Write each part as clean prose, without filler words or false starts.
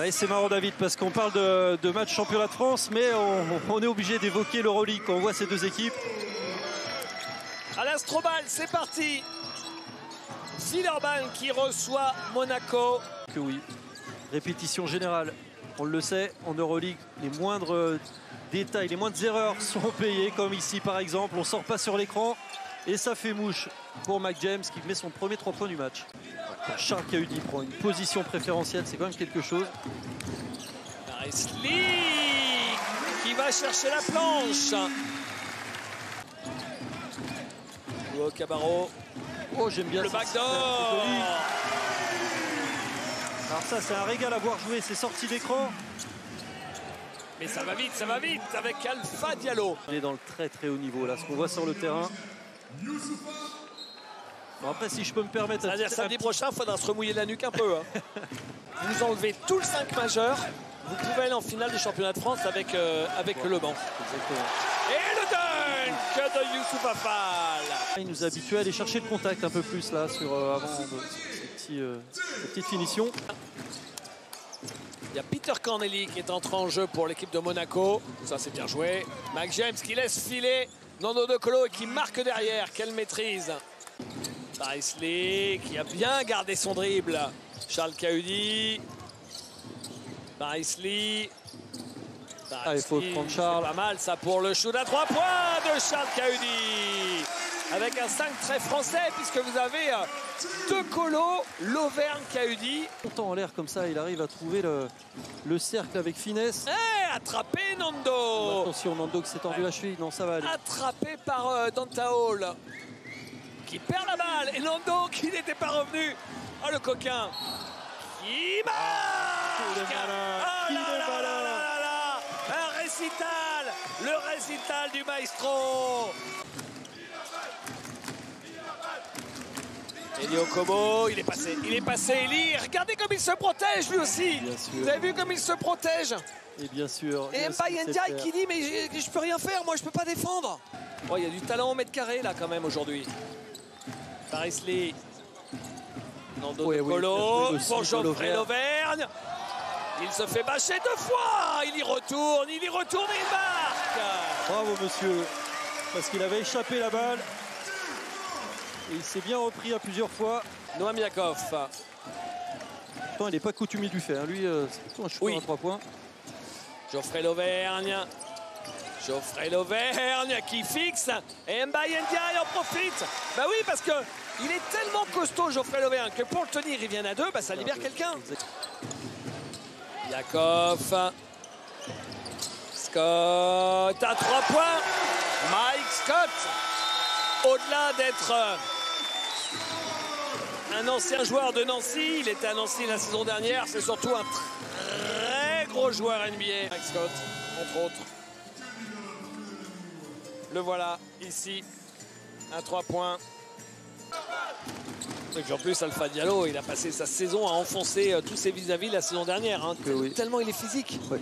Et c'est marrant, David, parce qu'on parle de match championnat de France, mais on est obligé d'évoquer l'Euroleague quand on voit ces deux équipes. À l'Astrobal, c'est parti. Villeurbanne qui reçoit Monaco. Que oui, répétition générale. On le sait, en Euroleague, les moindres détails, les moindres erreurs sont payées, comme ici par exemple. On ne sort pas sur l'écran et ça fait mouche pour Mac James qui met son premier 3 points du match. Quand Charles Cahudi prend une position préférentielle, c'est quand même quelque chose. Lee qui va chercher la planche. Au Cabarro. Oh, j'aime bien le backdoor. Alors ça, c'est un régal à voir jouer, c'est sorti d'écran. Mais ça va vite avec Alpha Diallo. On est dans le très très haut niveau là, ce qu'on voit sur le terrain. Bon, après, si je peux me permettre... C'est-à-dire samedi prochain, il faudra se remouiller la nuque un peu. Hein. Vous enlevez tout le 5 majeur, vous pouvez aller en finale du championnat de France avec le banc. Exactement. Et le dunk de Youssouf Afal. Il nous a habitués à aller chercher le contact un peu plus là sur avant ces petites finitions. Il y a Peter Corneli qui est entré en jeu pour l'équipe de Monaco. Ça, c'est bien joué. Mac James qui laisse filer Nando De Colo et qui marque derrière. Quelle maîtrise. Paris Lee qui a bien gardé son dribble. Charles Cahudi. Paris Lee. Il faut prendre Charles. Pas mal ça pour le shoot à 3 points de Charles Cahudi. Avec un 5 très français puisque vous avez De Colo, l'Auvergne Cahudi. Longtemps en l'air comme ça, il arrive à trouver le cercle avec finesse. Attrapé Nando. Attention, Nando qui s'est tordu la cheville. Non, ça va aller. Attrapé par Danta Hall qui perd la balle et Nando qui n'était pas revenu. Oh le coquin qui marque. Oh là là là là là. Un récital, le récital du maestro. Elio Kobo, il est passé Eli. Regardez comme il se protège lui aussi. Vous avez vu comme il se protège. Et bien sûr. Et Mbaye Ndiaye qui dit mais je peux rien faire, moi je peux pas défendre. Oh, il y a du talent au mètre carré là quand même aujourd'hui. Paris Lee. Nando De Colo pour Geoffrey Lauvergne. Il se fait bâcher 2 fois. Il y retourne et il marque. Bravo monsieur, parce qu'il avait échappé la balle. Et il s'est bien repris à plusieurs fois. Noam Yakov. Pourtant, il n'est pas coutumier du fait. Hein. Lui, c'est plutôt un shooter à 3 points. Geoffrey Lauvergne qui fixe. Et Mbaye Ndiaye en profite. Bah oui, parce que il est tellement costaud, Geoffrey Lauvergne, que pour le tenir, il vient à 2. Bah ça libère quelqu'un. Yakov. Scott à 3 points. Mike Scott. Au-delà d'être un ancien joueur de Nancy, il était à Nancy la saison dernière, c'est surtout un très gros joueur NBA. Mike Scott, entre autres. Le voilà, ici, un 3 points. Et puis en plus, Alpha Diallo, il a passé sa saison à enfoncer tous ses vis-à-vis la saison dernière. Hein, tellement il est physique. Oui.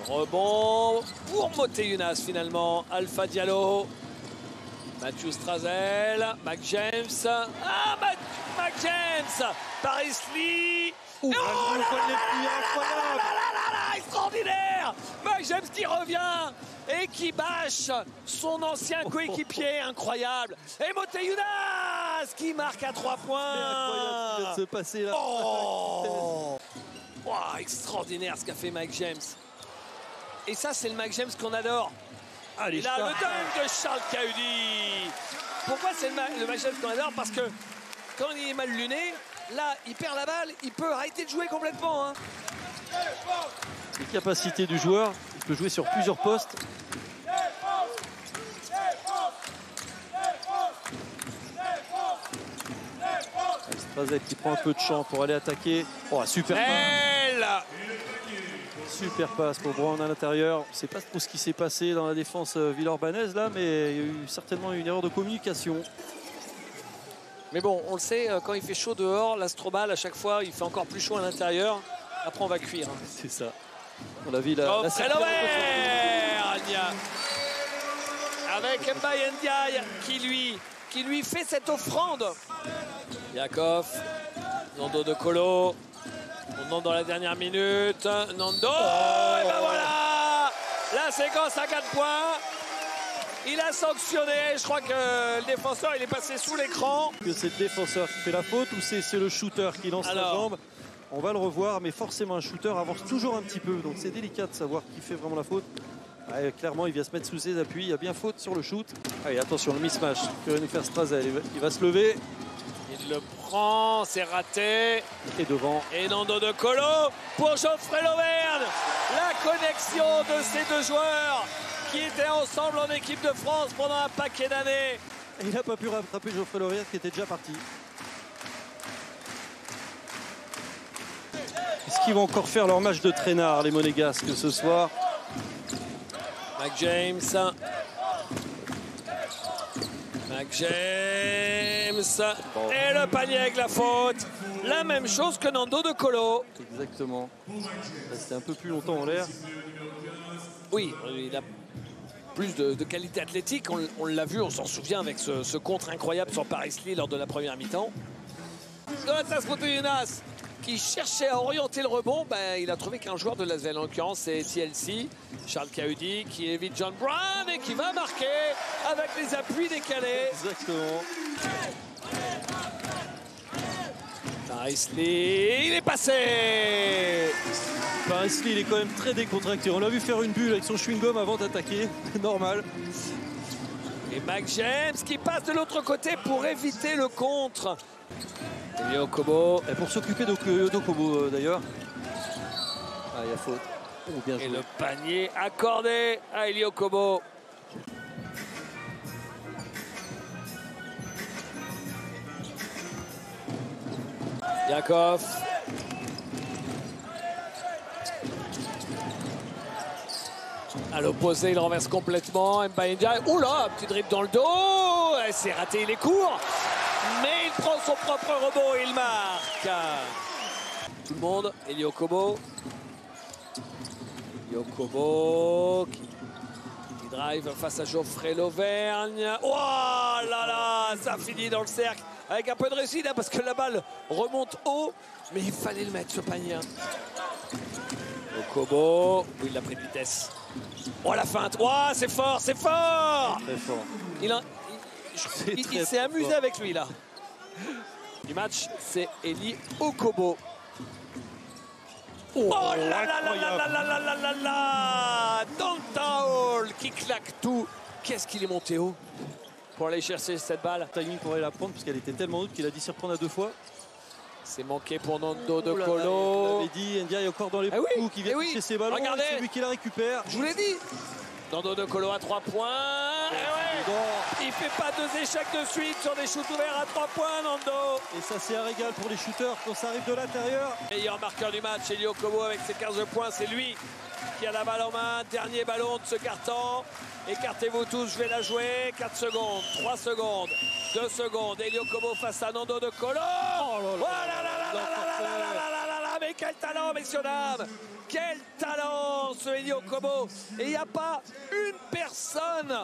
Rebond pour Moté Younas finalement. Alpha Diallo. Mathieu Strazel. Mac James. Mac James. Paris Lee. Oh extraordinaire. Mac James qui revient et qui bâche son ancien coéquipier. Incroyable. Et Moté Younas qui marque à 3 points. C'est incroyable ce qui vient de se passer là. Oh, extraordinaire ce qu'a fait Mac James. Et ça, c'est le Mac James qu'on adore. Allez, là, le dunk de Charles Cahudi. Pourquoi c'est le Mac James qu'on adore? Parce que quand il est mal luné, là, il perd la balle, il peut arrêter de jouer complètement. Hein. Les capacités du joueur, il peut jouer sur plusieurs postes. Strazel qui prend un peu de champ pour aller attaquer. Oh, super passe. Super passe pour Brown à l'intérieur. On ne sait pas trop ce qui s'est passé dans la défense villeurbannaise là, mais il y a eu certainement une erreur de communication. Mais bon, on le sait, quand il fait chaud dehors, l'Astrobal, à chaque fois, il fait encore plus chaud à l'intérieur. Après, on va cuire. Hein. C'est ça. On a vu la avec Mbaye Ndiaye qui lui fait cette offrande. Yakov, Nando De Colo, On entre dans la dernière minute. Nando, et ben voilà, la séquence à 4 points. Il a sanctionné, je crois que le défenseur il est passé sous l'écran. Que c'est le défenseur qui fait la faute ou c'est le shooter qui lance la jambe? On va le revoir, mais forcément un shooter avance toujours un petit peu, donc c'est délicat de savoir qui fait vraiment la faute. Ouais, clairement, il vient se mettre sous ses appuis, il y a bien faute sur le shoot. Allez, attention, le mismatch que va nous faire Strazel, il va se lever. Il le prend, c'est raté. Et devant. Et Nando De Colo pour Geoffrey Lauvergne. La connexion de ces deux joueurs qui étaient ensemble en équipe de France pendant un paquet d'années. Et il n'a pas pu rattraper Geoffrey Lauvergne qui était déjà parti. Est-ce qu'ils vont encore faire leur match de traînard, les Monégasques, ce soir? Mac James. Et le panier avec la faute. La même chose que Nando De Colo. Exactement. C'était un peu plus longtemps en l'air. Oui, il a plus de qualité athlétique. On l'a vu, on s'en souvient avec ce contre incroyable sur Paris Lee lors de la première mi-temps. Donatas Motouounas qui cherchait à orienter le rebond, il a trouvé qu'un joueur de l'Asvel, en l'occurrence c'est TLC, Charles Kahudi, qui évite John Brown et qui va marquer avec les appuis décalés. Exactement. Paris Lee, il est passé. Paris Lee, il est quand même très décontracté. On l'a vu faire une bulle avec son chewing-gum avant d'attaquer, normal. Et Mac James qui passe de l'autre côté pour éviter le contre. Elio Kobo. Et pour s'occuper d'Okobo d'ailleurs. Ah, il y a faute. Oh, bien joué. Et le panier accordé à Elio Kobo. Yakov. À l'opposé, il renverse complètement. Mbaye Ndiaye. Oula, un petit dribble dans le dos. C'est raté, il est court. Mais il prend son propre rebond et il marque. Tout le monde, Elio Kobo. Elio Kobo qui drive face à Geoffrey Lauvergne. Oh là là, ça finit dans le cercle. Avec un peu de réussite, parce que la balle remonte haut. Mais il fallait le mettre, ce panier. Elio Kobo. Oui, il a pris de vitesse. Oh, la feinte. Oh, c'est fort, c'est fort. Très fort. Il s'est amusé avec lui là. Du match, c'est Eli Okobo. Oh là là là là là là là là là. Dantaol qui claque tout. Qu'est-ce qu'il est monté haut pour aller chercher cette balle. Timing pour aller la prendre parce qu'elle était tellement haute qu'il a dû s'y reprendre à 2 fois. C'est manqué pour Nando De Colo. On l'avait dit, Ndiaye est encore dans les coups qui vient toucher ses ballons. Regardez. C'est lui qui la récupère. Je vous l'ai dit. Nando De Colo à 3 points. Il fait pas 2 échecs de suite sur des shoots ouverts à 3 points, Nando. Et ça, c'est un régal pour les shooters quand ça arrive de l'intérieur. Meilleur marqueur du match, Elio Kobo avec ses 15 points. C'est lui qui a la balle en main. Dernier ballon de ce carton. Écartez-vous tous, je vais la jouer. 4 secondes, 3 secondes, 2 secondes. Elio Kobo face à Nando De Colo. Mais quel talent, messieurs, dames. Quel talent, ce Elio Kobo. Et il n'y a pas une personne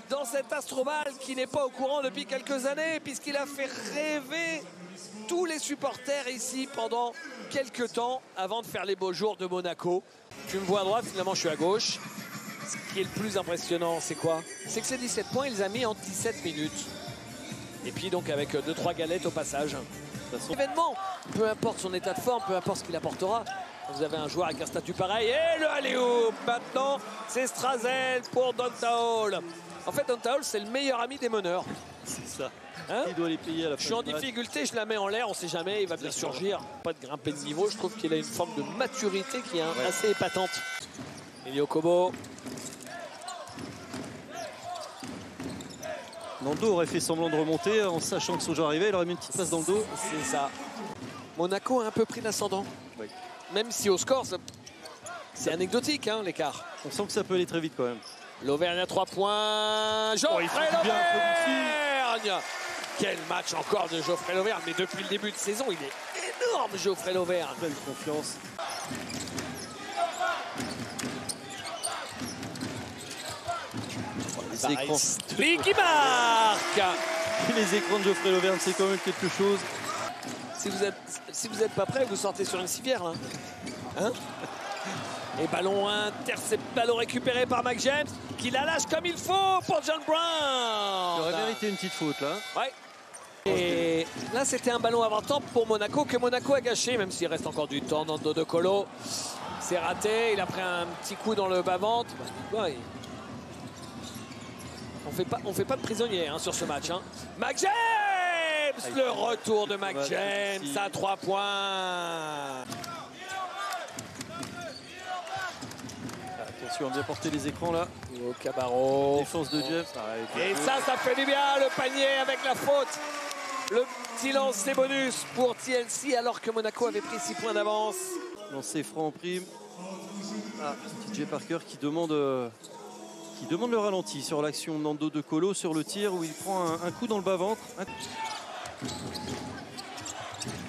dans cet Astrobal qui n'est pas au courant depuis quelques années, puisqu'il a fait rêver tous les supporters ici pendant quelques temps avant de faire les beaux jours de Monaco. Tu me vois à droite, finalement je suis à gauche. Ce qui est le plus impressionnant, c'est quoi? C'est que ces 17 points, il les a mis en 17 minutes. Et puis donc avec 2-3 galettes au passage. Événement, peu importe son état de forme, peu importe ce qu'il apportera. Vous avez un joueur avec un statut pareil. Et le alley-oop, maintenant, c'est Strazel pour Dantaol. En fait, Dantaol, c'est le meilleur ami des meneurs. C'est ça. Hein? Il doit les payer à la fin. Je suis en difficulté, je la mets en l'air, on sait jamais, il va bien surgir. Pas de grimper de niveau, je trouve qu'il a une forme de maturité qui est assez épatante. Elio Kobo. Nando aurait fait semblant de remonter en sachant que son joueur arrivait, il aurait mis une petite passe dans le dos. C'est ça. Monaco a un peu pris l'ascendant. Oui. Même si au score, c'est anecdotique, hein, l'écart. On sent que ça peut aller très vite quand même. L'Auvergne à 3 points. Geoffrey Lauvergne. Quel match encore de Geoffrey Lauvergne. Mais depuis le début de saison, il est énorme, Geoffrey Lauvergne. Pleine confiance. Les écrans. Lui qui marque. Les écrans de Geoffrey Lauvergne, c'est quand même quelque chose. Si vous êtes pas prêt, vous sortez sur une civière là. Hein? Et ballon intercepté, ballon récupéré par Mac James, qui la lâche comme il faut pour John Brown. Il aurait mérité une petite faute là. Ouais. Et là, c'était un ballon avantant pour Monaco que Monaco a gâché, même s'il reste encore du temps dans le dos de Colo. C'est raté, il a pris un petit coup dans le bas-ventre. Ouais. On fait pas de prisonnier hein, sur ce match. Hein. Mac James, le retour de Mac James à 3 points. Attention à bien porter les écrans là. Au Cabarro. Défense de James. Et ça fait du bien, le panier avec la faute. Le petit lancer bonus pour TLC alors que Monaco avait pris 6 points d'avance. Lancer franc en prime. Ah, TJ Parker qui demande le ralenti sur l'action de Nando De Colo sur le tir où il prend un coup dans le bas-ventre.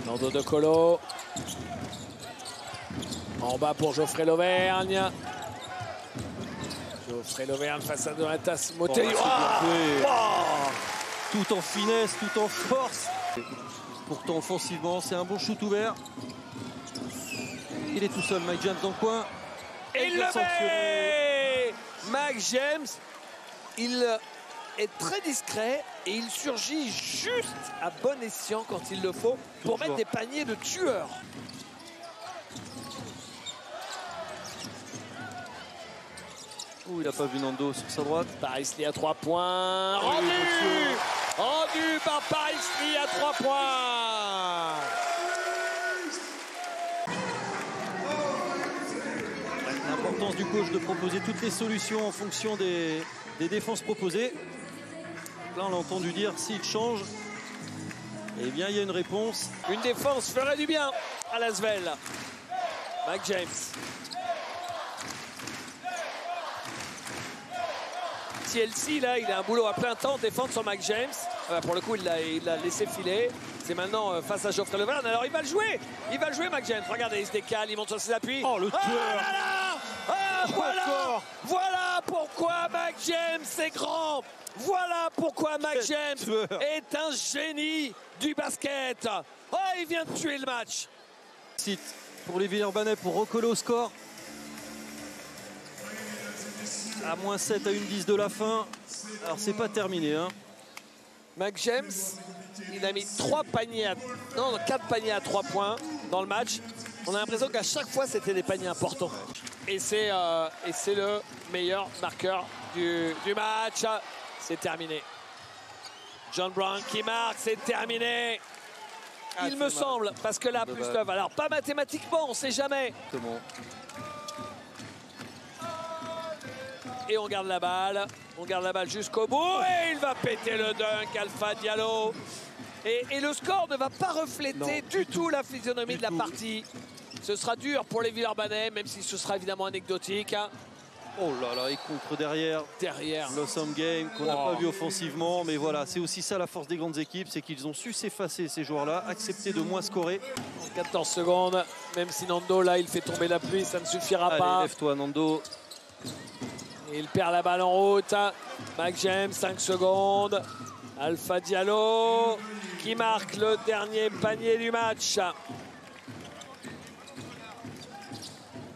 Nando De Colo. En bas pour Geoffrey Lauvergne. Geoffrey Lauvergne face à Donatas Motelli. Tout en finesse, tout en force. Pourtant offensivement, c'est un bon shoot ouvert. Il est tout seul, Mac James dans le coin. Et il le met. Mac James, il est très discret et il surgit juste à bon escient quand il le faut pour mettre des paniers de tueurs. Oh, il n'a pas vu Nando sur sa droite. Paris Lee à 3 points. Rendu par Paris Lee à 3 points. L'importance du coach de proposer toutes les solutions en fonction des défenses proposées. Là, on a entendu dire s'il change, eh bien, il y a une réponse. Une défense ferait du bien à l'Asvel. Mac James. TLC, là, il a un boulot à plein temps, défendre sur Mac James. Pour le coup, il l'a laissé filer. C'est maintenant face à Geoffrey Lauvergne. Alors, il va le jouer. Il va le jouer, Mac James. Regardez, il se décale, il monte sur ses appuis. Oh, le tueur. Voilà pourquoi Mac James est grand. Voilà pourquoi Mac James est un génie du basket. Oh, il vient de tuer le match. Site pour les Villeurbanais pour recoller au score. À -7 à 1-10 de la fin. Alors c'est pas terminé. Hein. Mac James, il a mis 4 paniers à 3 points dans le match. On a l'impression qu'à chaque fois c'était des paniers importants. Et c'est le meilleur marqueur du match. C'est terminé. John Brown qui marque, c'est terminé. Il me semble, parce que là, plus love. Alors pas mathématiquement, on ne sait jamais. Exactement. Et on garde la balle jusqu'au bout et il va péter le dunk, Alpha Diallo. Et le score ne va pas refléter du tout la physionomie de la partie. Ce sera dur pour les Villeurbanais, même si ce sera évidemment anecdotique. Oh là là, et contre derrière. L'awesome game qu'on n'a pas vu offensivement. Mais voilà, c'est aussi ça la force des grandes équipes, c'est qu'ils ont su s'effacer ces joueurs-là, accepter de moins scorer. 14 secondes, même si Nando, là, il fait tomber la pluie, ça ne suffira pas. Allez, lève-toi, Nando. Il perd la balle en route. Mac James, 5 secondes. Alpha Diallo qui marque le dernier panier du match.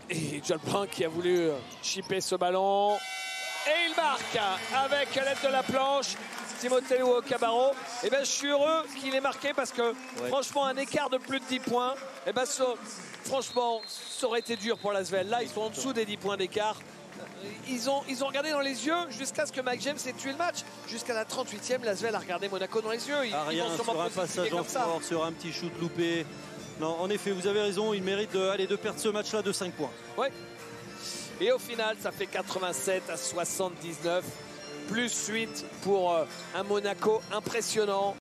Et John Brown qui a voulu chipper ce ballon. Et il marque avec l'aide de la planche. Timothée Cabarro. Et ben, je suis heureux qu'il ait marqué parce que franchement, un écart de plus de 10 points, et ben, franchement, ça aurait été dur pour l'Asvel. Là, ils sont en dessous des 10 points d'écart. Ils ont regardé dans les yeux jusqu'à ce que Mac James ait tué le match. Jusqu'à la 38e, l'Asvel a regardé Monaco dans les yeux. Ils rien vont sûrement sur un passage en force, sur un petit shoot loupé. Non, en effet, vous avez raison, il mérite de perdre ce match-là de 5 points. Ouais. Et au final, ça fait 87 à 79. Plus 8 pour un Monaco impressionnant.